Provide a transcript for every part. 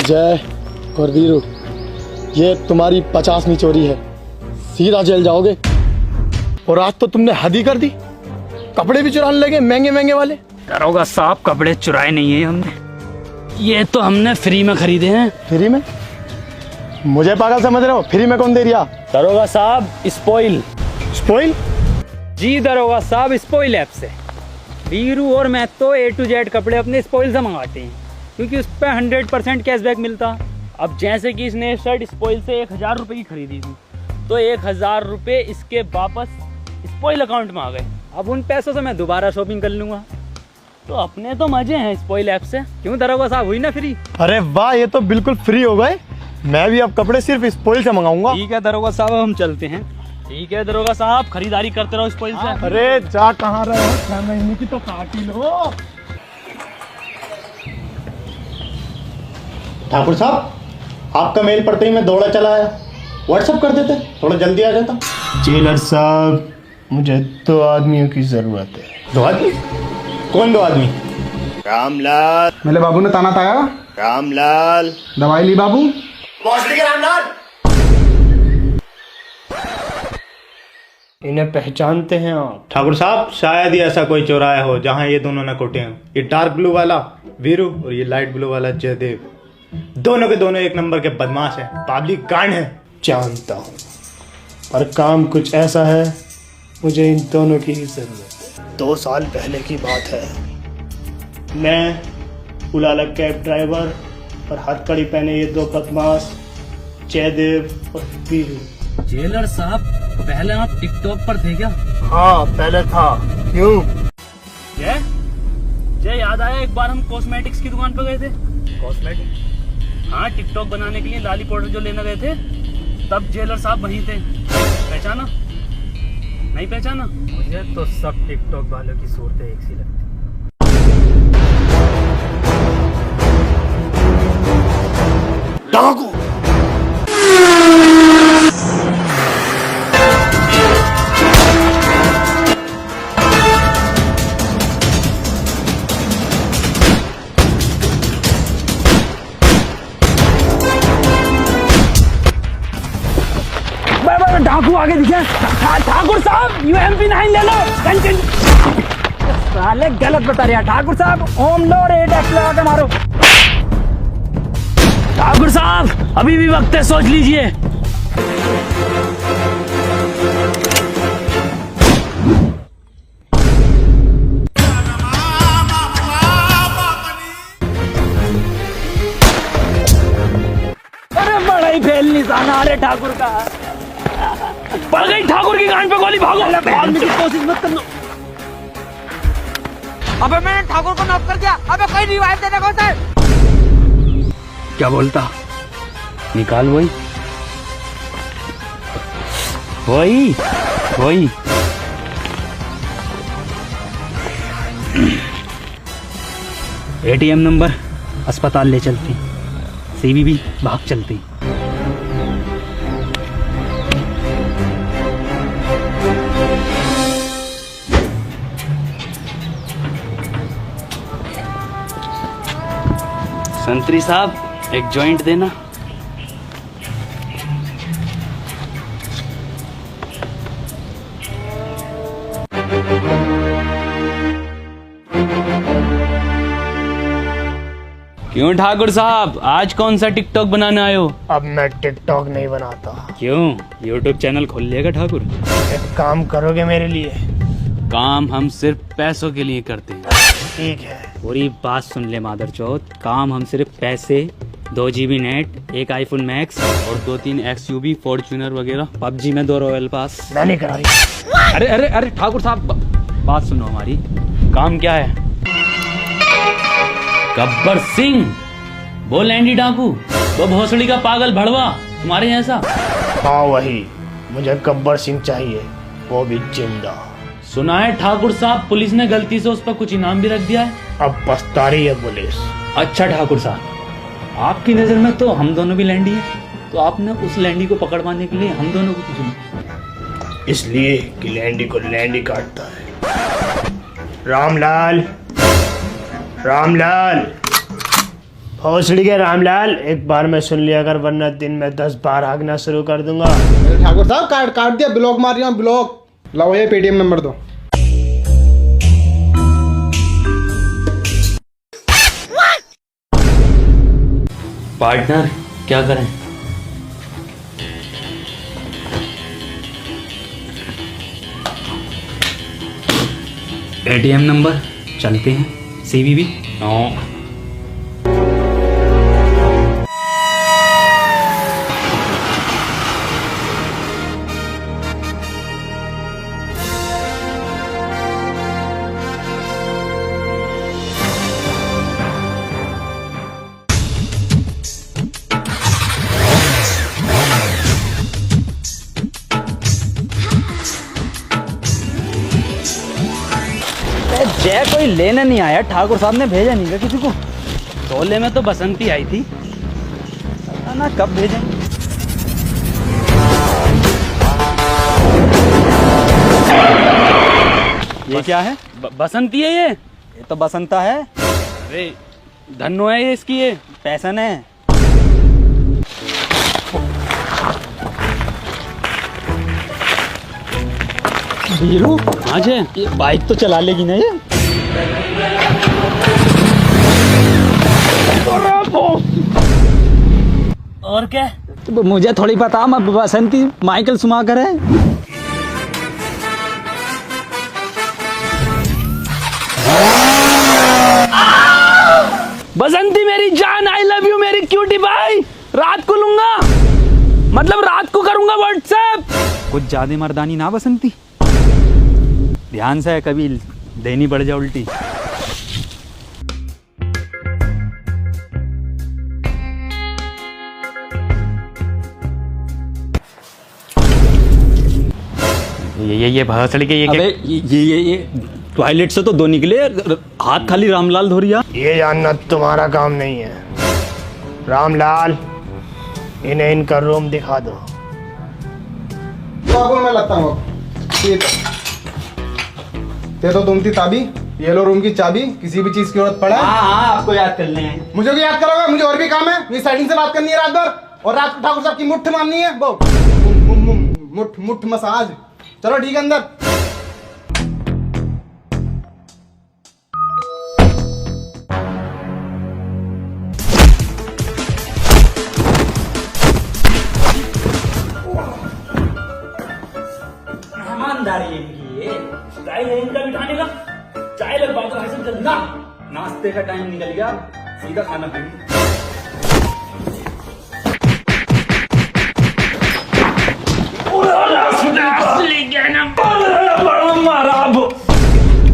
जय और वीरू, ये तुम्हारी 50वीं चोरी है, सीधा जेल जाओगे। और आज तो तुमने हद ही कर दी, कपड़े भी चुराने लगे महंगे महंगे वाले। दरोगा साहब कपड़े चुराए नहीं है हमने, ये तो हमने फ्री में खरीदे हैं। फ्री में? मुझे पागल समझ रहे हो? फ्री में कौन दे रिया? दरोगा साहब स्पॉइल। स्पॉइल? जी दरोगा साहब, स्पॉइल ऐप से वीरू और मैं तो A to Z कपड़े अपने स्पॉइल से मंगाते हैं, क्योंकि उस पर 100% कैशबैक मिलता। अब जैसे कि इसने शर्ट स्पॉइल से 1000 रुपये की खरीदी थी, तो 1000 रुपये इसके वापस स्पॉइल अकाउंट में आ गए। अब उन पैसों से मैं दोबारा शॉपिंग कर लूँगा। तो अपने तो मजे हैं स्पॉइल ऐप से। क्यों दरोगा साहब, हुई ना फ्री? अरे वाह, ये तो बिल्कुल फ्री हो गए। मैं भी अब कपड़े सिर्फ स्पॉइल से मंगाऊंगा। ठीक है दरोगा साहब, हम चलते हैं। ठीक है दरोगा साहब, खरीदारी करते रहो स्पॉइल से। अरे जा कहाँ रहे हो, 6 महीने की तो काट ही लो। ठाकुर साहब, आपका मेल पढ़ते ही मैं दौड़ा चला आया। व्हाट्सएप कर देते, थोड़ा जल्दी आ जाता। जेलर साहब, मुझे 2 आदमियों की जरूरत है। 2 आदमी? कौन 2 आदमी? रामलाल। मेरे बाबू ने ताना ताया। रामलाल। दवाई ली बाबू? रामलाल। इन्हें पहचानते हैं आप? ठाकुर साहब, शायद ही ऐसा कोई चौराया हो जहां ये दोनों न कोटे हों। ये डार्क ब्लू वाला वीरू और ये लाइट ब्लू वाला जयदेव, दोनों के दोनों एक नंबर के बदमाश हैं, पब्लिक कांड है। जानता हूँ, पर काम कुछ ऐसा है, मुझे इन दोनों की ही जरूरत है। 2 साल पहले की बात है। मैं उलाला कैब ड्राइवर और हथकड़ी पहने ये 2 बदमाश जयदेव और वीरू। जेलर साहब, पहले आप टिकटॉक पर थे क्या? हाँ, पहले था। क्यों? जय याद आया, एक बार हम कॉस्मेटिक्स की दुकान पर गए थे। कॉस्मेटिक? हाँ, टिकटॉक बनाने के लिए लाली पाउडर जो लेने गए थे, तब जेलर साहब वहीं थे। पहचाना? नहीं पहचाना? मुझे तो सब टिकटॉक वालों की सूरतें एक सी लगती। डाकू! डाकू आगे दिखे। ठाकुर साहब, UMP9 ले लो। साले गलत बता रहे हैं ठाकुर साहब। ओम लोड 8x लगा के मारो। ठाकुर साहब, अभी भी वक्त है, सोच लीजिए। अरे बड़ा ही फेल निशाना आ रहे ठाकुर का। पड़ गई ठाकुर की गांड पे गोली। भागो, भागने की कोशिश मत करना। अबे मैंने ठाकुर को नॉक कर दिया। अबे कोई रिवाइव देने को सर। क्या बोलता? निकाल वही वही वही। ATM नंबर, अस्पताल ले चलते, CVV भाग चलते। संतरी साहब, एक जॉइंट देना। क्यों ठाकुर साहब, आज कौन सा टिकटॉक बनाने आए हो? अब मैं टिकटॉक नहीं बनाता। क्यों? YouTube चैनल खोल लेगा ठाकुर? एक काम करोगे मेरे लिए? काम हम सिर्फ पैसों के लिए करते हैं। ठीक है। पूरी बात सुन ले मादरचौथ, काम हम सिर्फ पैसे, 2 GB नेट, 1 iPhone Max और 2-3 XUV फॉर्च्यूनर वगैरह, PUBG में 2 रॉयल पास। मैं नहीं करा रही। अरे अरे अरे ठाकुर साहब, बात सुनो हमारी। काम क्या है? गब्बर सिंह, वो लैंडी डाकू, वो भोसड़ी का पागल भड़वा, तुम्हारे जैसा। हाँ वही, मुझे गब्बर सिंह चाहिए, वो भी जिंदा। सुना है ठाकुर साहब, पुलिस ने गलती से उस पर कुछ इनाम भी रख दिया है। अब पछता रही है पुलिस। अच्छा ठाकुर साहब, आपकी नजर में तो हम दोनों भी लैंडी हैं, तो आपने उस लैंडी को पकड़वाने के लिए हम दोनों को चुना? इसलिए कि लैंडी को लैंडी काटता है। रामलाल, रामलाल, भोसड़ी के रामलाल, एक बार में सुन लिया कर, वरना दिन में 10 बार हागना शुरू कर दूंगा। अरे ठाकुर साहब, काट दिया, ब्लॉक मार रहा हूँ, ब्लॉक। लाओ ये पेटीएम नंबर दो। पार्टनर क्या करें? एटीएम नंबर, चलते हैं। CVV no. जय कोई लेने नहीं आया, ठाकुर साहब ने भेजा नहीं किसी को। तोले में तो बसंती आई थी, पता ना कब भेजें। ये क्या है? बसंती है ये तो बसंता है। अरे धन्नो है ये, इसकी ये पैसन है। वीरू आज है, ये बाइक तो चला लेगी ना ये? और क्या? तो मुझे थोड़ी पता, मैं बसंती माइकल सुमाकर है। बसंती मेरी जान, आई लव यू मेरी क्यूटी भाई। रात को लूंगा, मतलब रात को करूंगा व्हाट्सएप। कुछ ज्यादा मर्दानी ना बसंती, ध्यान से, कभी देनी पड़ जाए उल्टी। ये भसड़ के ये टॉयलेट से तो दो निकले, हाथ खाली रामलाल धोरिया। ये जानना तुम्हारा काम नहीं है। रामलाल, इन्हें इनका रूम दिखा दो। तो मैं लगता हूँ ते तो तुम थी ताबी, ये लो रूम की चाबी, किसी भी चीज की जरूरत पड़ा है। हाँ, आपको याद कर लें। मुझे भी याद करोगे, मुझे और भी काम है। मेरी साइडिंग से बात करनी है रात भर, और रात को ठाकुर साहब की मुट्ठ मारनी है। वो मुट्ठ मसाज। चलो ठीक है, अंदर। ईमानदारी इनकी है, स्टाइल है इनका बिठाने का। चाय लगवा दो ऐसे चलना, नाश्ते का टाइम निकल गया, सीधा खाना खाएंगे।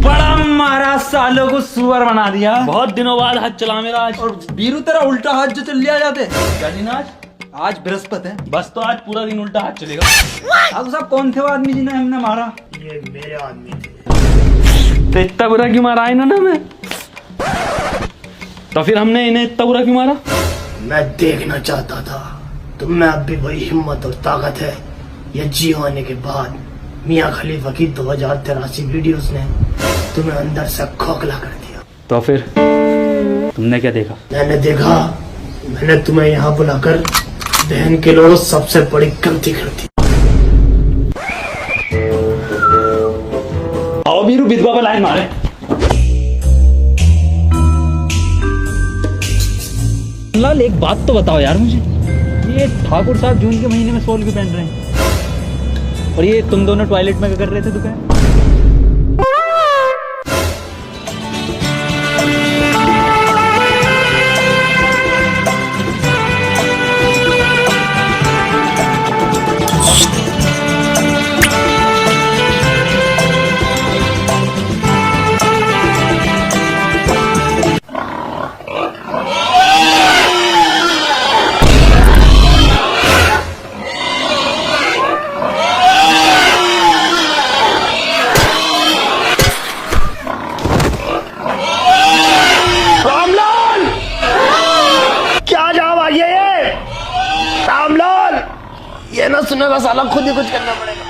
बड़ा मारा, सालों को सुअर बना दिया। बहुत दिनों बाद हाथ चला मेरा आज। और बीरू तेरा उल्टा हाथ जो चल लिया जाते क्या दिन आज बृहस्पति है, बस तो आज पूरा दिन उल्टा हाथ चलेगा। अब साहब कौन थे वो आदमी जिन्हें हमने मारा? ये मेरे आदमी थे। तो इतना बुरा क्यों मारा इन्होंने हमें? तो फिर हमने इन्हें इतना बुरा क्यों मारा? मैं देखना चाहता था तुम में अब भी वही हिम्मत और ताकत है, या जियो आने के बाद मियाँ खलीफा की 2083 वीडियोस ने तुम्हें अंदर से खोखला कर दिया। तो फिर तुमने क्या देखा? मैंने तुम्हें यहाँ बुलाकर बहन के लोगों सबसे बड़ी गलती कर दी। आओ बीरू, विधवा पर लाइन मारे। लाल, एक बात तो बताओ यार मुझे, ये ठाकुर साहब जून के महीने में सोल क्यों पहन रहे हैं? और ये तुम दोनों टॉयलेट में क्या कर रहे थे दोपहर? ये ना सुनेगा साला, खुद ही कुछ करना पड़ेगा।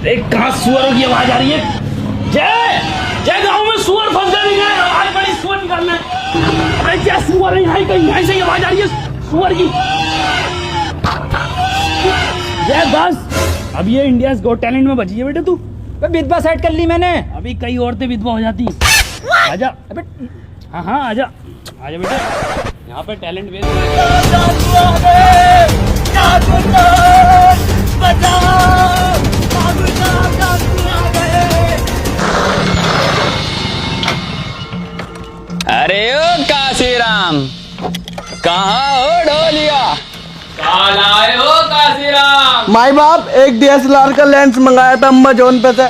देख कहाँ सुअरों की आवाज आ रही है। जय जय गांव में सुअर फंस गए हैं, आवाज बड़ी सुअर निकालना है। अरे क्या सुअर है यहाँ कहीं, यहाँ से ही आवाज आ रही है सुअर की। जय बस अब ये इंडिया गॉट टैलेंट में बची है बेटे तू। विधवा सेट कर ली मैंने, अभी कई औरतें विधवा हो जाती। आजा अबे, हाँ हाँ आजा आजा बेटे, यहाँ पे टैलेंट वेस्ट। अरे ओ काशीराम, कहाँ हो ढोलिया? कहाँ लाए हो काशीराम? माई बाप एक DSLR का लेंस मंगाया था अमेज़न पे से,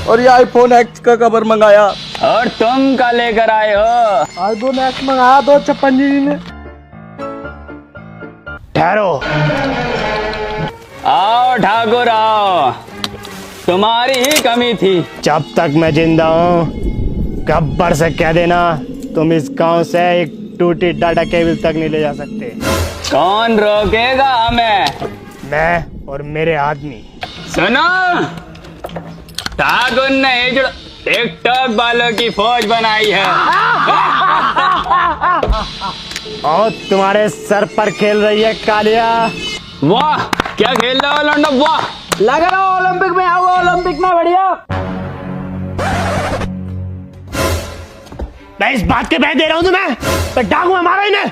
और ये iPhone X का कवर मंगाया। और तुम क्या लेकर आए हो? iPhone X मंगाया तो 56 जी ने। ठहरो। आओ ठाकुर आओ, तुम्हारी ही कमी थी। जब तक मैं जिंदा हूँ गब्बर से कह देना तुम इस गांव से एक टूटी डाटा केबल तक नहीं ले जा सकते। कौन रोकेगा हमें? मैं और मेरे आदमी। सुनो, ठाकुर ने टिकटॉक वालों की फौज बनाई है और तुम्हारे सर पर खेल रही है कालिया। वाह क्या खेल रहा हो लौंडा, वाह। लग रहा है ओलंपिक में आओगे, ओलंपिक में बढ़िया। मैं इस बात के बह दे रहा हूँ तुम्हें, तो डाकू हमारा ही नहीं।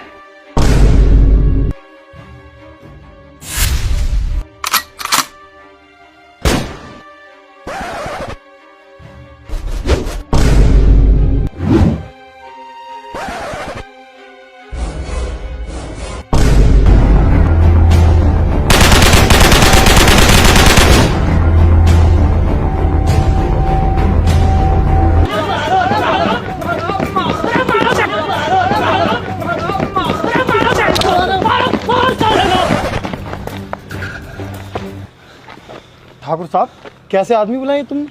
ठाकुर साहब कैसे आदमी बुलाए तुमने,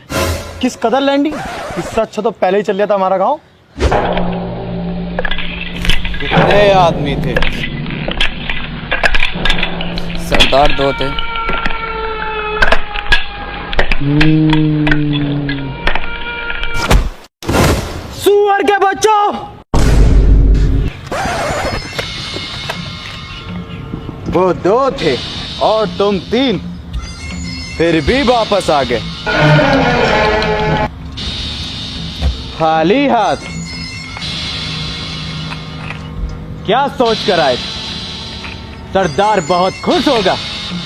किस कदर लैंडिंग, इससे अच्छा तो पहले ही चल जाता हमारा गांव। कितने आदमी थे? सरदार 2 थे। सुअर के बच्चों, वो 2 थे और तुम 3, फिर भी वापस आ गए खाली हाथ। क्या सोच कर आए? सरदार बहुत खुश होगा,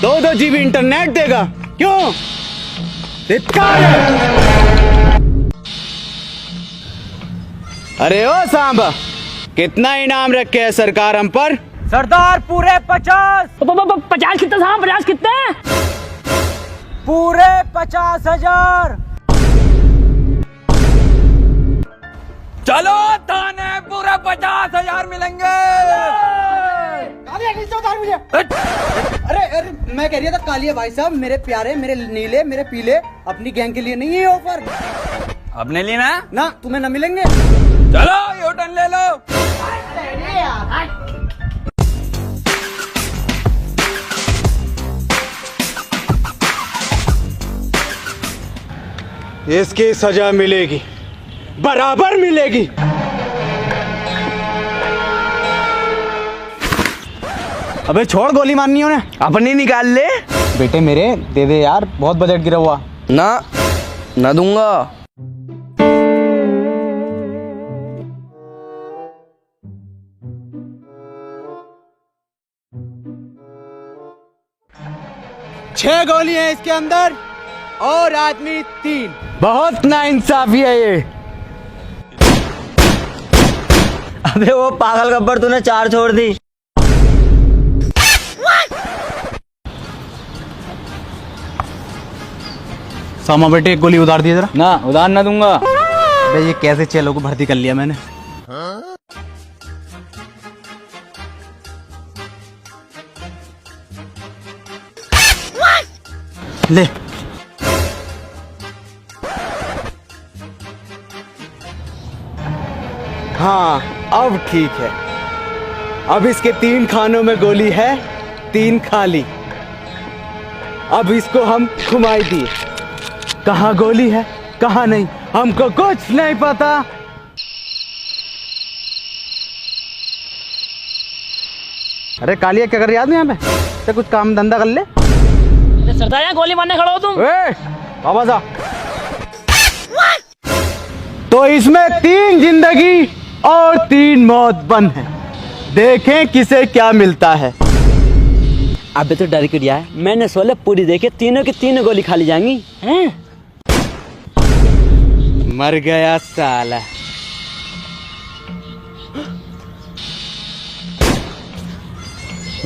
2-2 GB इंटरनेट देगा। क्यों? धिक्कार है। अरे ओ सांबा, कितना इनाम रखे है सरकार हम पर? सरदार पूरे 50। 50 कितने साहब, 50 कितने? पूरे 50,000। चलो थाने पूरा 50,000 मिलेंगे। अरे अरे मैं कह रही था कालिया भाई साहब, मेरे प्यारे, मेरे नीले, मेरे पीले, अपनी गैंग के लिए नहीं है ऑफर। अपने लिए ना? ना तुम्हें ना मिलेंगे। चलो यू टर्न ले लो। इसकी सजा मिलेगी, बराबर मिलेगी। अबे छोड़, गोली मारनी है उन्हें। अपनी निकाल ले। बेटे मेरे दे दे यार, बहुत बजट गिरा हुआ। ना दूंगा। छह गोली है इसके अंदर और आदमी 3। बहुत नाइंसाफी है ये। अबे वो पागल गब्बर तूने 4 छोड़ दी। सामा बेटे एक गोली उधार दिए जरा। ना उधार ना दूंगा। अबे ये कैसे चेलों को भर्ती कर लिया मैंने। ले हाँ अब ठीक है। अब इसके 3 खानों में गोली है, 3 खाली। अब इसको हम घुमाई दिए, कहाँ गोली है कहाँ नहीं, हमको कुछ नहीं पता। अरे कालिया क्या कर रही है आदमी यहाँ पे? तो कुछ काम धंधा कर ले। सरदार यहाँ गोली मारने खड़ा हो तुम। वापस आ। तो इसमें 3 जिंदगी और 3 मौत बंद है। देखें किसे क्या मिलता है। अबे तो डर क्यों रहा है? मैंने सोले पूरी देखी, तीनों की तीनों गोली खाली जाएंगी हैं? मर गया साला।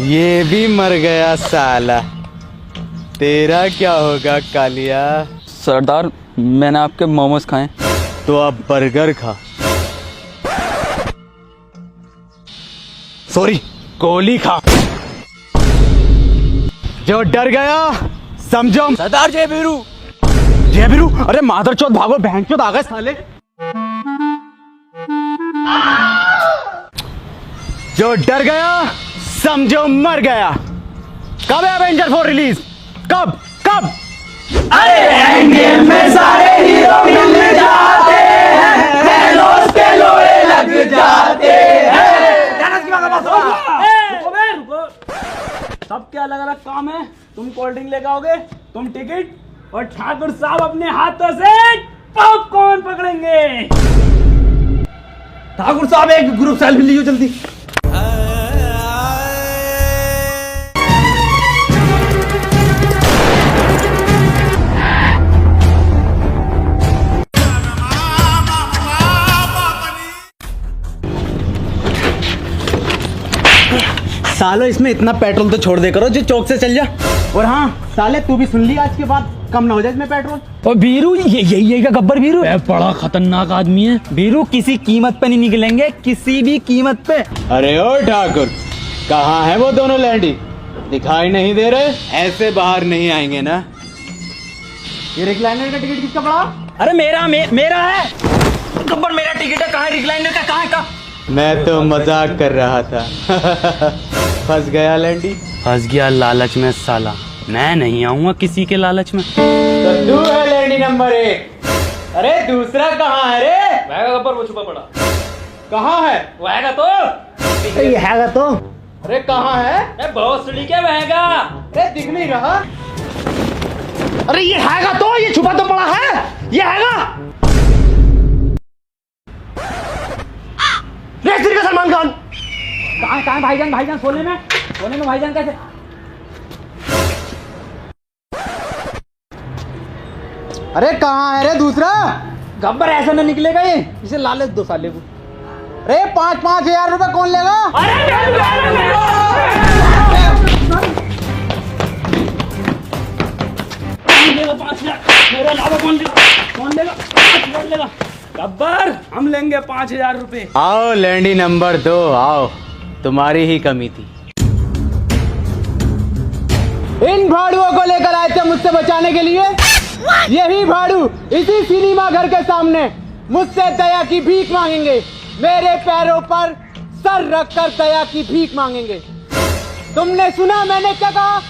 ये भी मर गया साला। तेरा क्या होगा कालिया? सरदार मैंने आपके मोमोज खाए। तो अब बर्गर खा। सॉरी, गोली खा। जो डर गया समझो। सरदार जय बीरू। जय बीरू? अरे मादरचोद भागो, बहनचोद आ गए साले। जो डर गया समझो मर गया। कब है एवेंजर 4 रिलीज? कब कब? अरे एंडगेम में सारे हीरो मिल जाते हैं, थैनोस के लोहे लग जाते हैं। सबके अलग अलग काम है। तुम कोल्ड ड्रिंक लेकर आओगे, तुम टिकट, और ठाकुर साहब अपने हाथों से पॉपकॉर्न पकड़ेंगे। ठाकुर साहब एक ग्रुप सेल्फी लियो जल्दी। सालो इसमें इतना पेट्रोल तो छोड़ दे करो जो चौक से चल जा। और हाँ साले तू भी सुन ली, आज के बाद कम ना हो जाए इसमें पेट्रोल। और बीरू ये का गब्बर बीरू बड़ा खतरनाक आदमी है। बीरू किसी कीमत पे नहीं निकलेंगे, किसी भी कीमत पे। अरे ओ ठाकुर, कहाँ है वो दोनों लैंडी? दिखाई नहीं दे रहे? ऐसे बाहर नहीं आएंगे ना। ये रिक्लाइनर का टिकट किसका पड़ा? अरे मेरा है गब्बर, मेरा टिकट है। कहाँ है रिक्लाइनर का? कहाँ है का? मैं तो मजाक कर रहा था। फंस गया लैंडी। फंस गया लालच में साला। मैं नहीं आऊंगा किसी के लालच में। तो तू है लैंडी नंबर 1। अरे दूसरा कहाँ है रे? वह गब्बर वो छुपा पड़ा। कहाँ है? वहगा तो ये हैगा तो। अरे कहाँ है? भोसड़ी के वहगा। अरे दिख नहीं रहा। अरे ये हैगा तो, ये छुपा तो पड़ा है। ये हैगा का सलमान खान। कहाँ भाईजान सोने में भाईजान कैसे? अरे कहाँ है रे दूसरा? गब्बर ऐसे न निकलेगा ये, इसे लालच दो साले को। अरे 5-5 हजार रुपए कौन लेगा? मेरा लावा कौन लेगा? गब्बर हम लेंगे 5,000 रुपए। आओ लैंडी नंबर 2 आओ, तुम्हारी ही कमी थी। इन भाड़ुओं को लेकर आए थे मुझसे बचाने के लिए। यही भाड़ू इसी सिनेमा घर के सामने मुझसे दया की भीख मांगेंगे। मेरे पैरों पर सर रखकर दया की भीख मांगेंगे। तुमने सुना मैंने क्या कहा?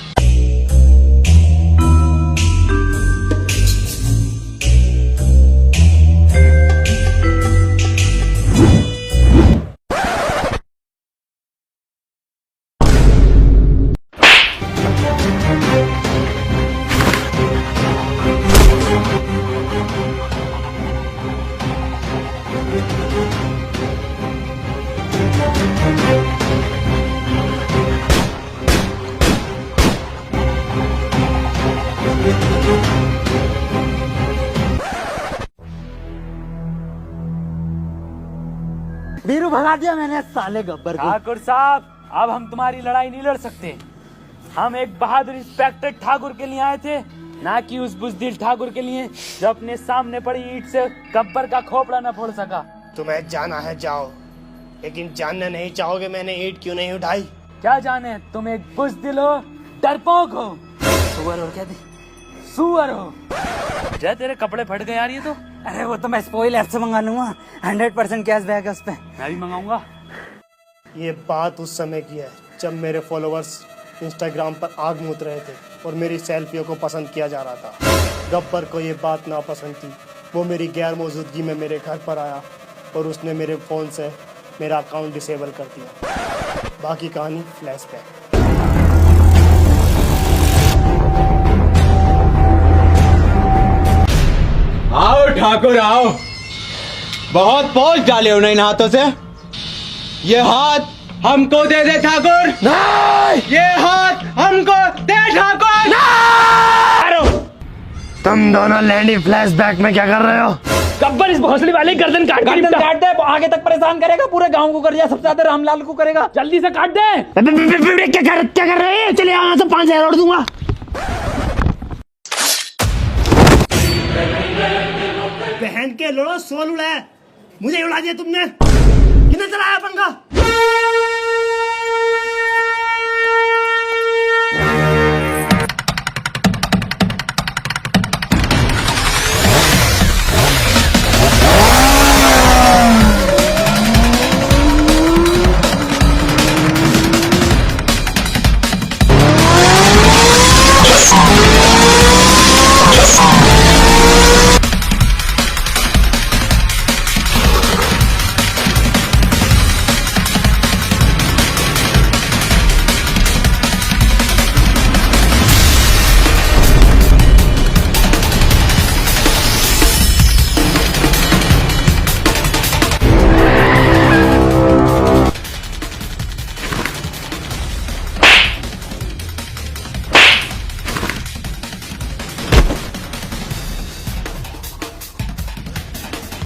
बीरू भगा दिया मैंने साले गब्बर को। ठाकुर साहब अब हम तुम्हारी लड़ाई नहीं लड़ सकते। हम एक बहादुर इंस्पेक्टर ठाकुर के लिए आए थे, ना कि उस बुजदिल ठाकुर के लिए जो अपने सामने पड़ी ईंट से गब्बर का खोपड़ा न फोड़ सका। तुम्हें जाना है जाओ, लेकिन जानना नहीं चाहोगे मैंने ईंट क्यों नहीं उठाई। क्या जाने, तुम एक बुजदिल हो, डरपोक हो, सुअर हो। क्या सुअर हो? जय तेरे कपड़े फट गए यार ये तो। अरे वो तो मैं स्पॉइल ऐप से मंगा लूंगा, 100% कैशबैक है उस पे। मैं भी मंगाऊंगा। ये बात उस समय की है जब मेरे फॉलोअर्स इंस्टाग्राम पर आग मूत रहे थे और मेरी सेल्फियों को पसंद किया जा रहा था। गब्बर को ये बात नापसंद थी, वो मेरी गैर मौजूदगी में मेरे घर पर आया और उसने मेरे फ़ोन से मेरा अकाउंट डिसेबल कर दिया। बाकी कहानी फ्लैशबैक। आओ ठाकुर आओ, बहुत पोज डाले हो इन हाथों से। ये हाथ हमको दे दे ठाकुर। नहीं, ये हाथ हमको दे ठाकुर। तुम दोनों लैंडी फ्लैशबैक में क्या कर रहे हो? गब्बर इस भोसड़ी वाले गर्दन काट दे, आगे तक परेशान करेगा, पूरे गांव को कर दिया, सबसे ज्यादा रामलाल को करेगा। जल्दी से काट दे। क्या कर रहे हैं? चले यहाँ से 5,000 और दूंगा। बहन के लोड़ो सोल उड़ा है, मुझे उड़ा दिया तुमने। कितना चलाया पंखा?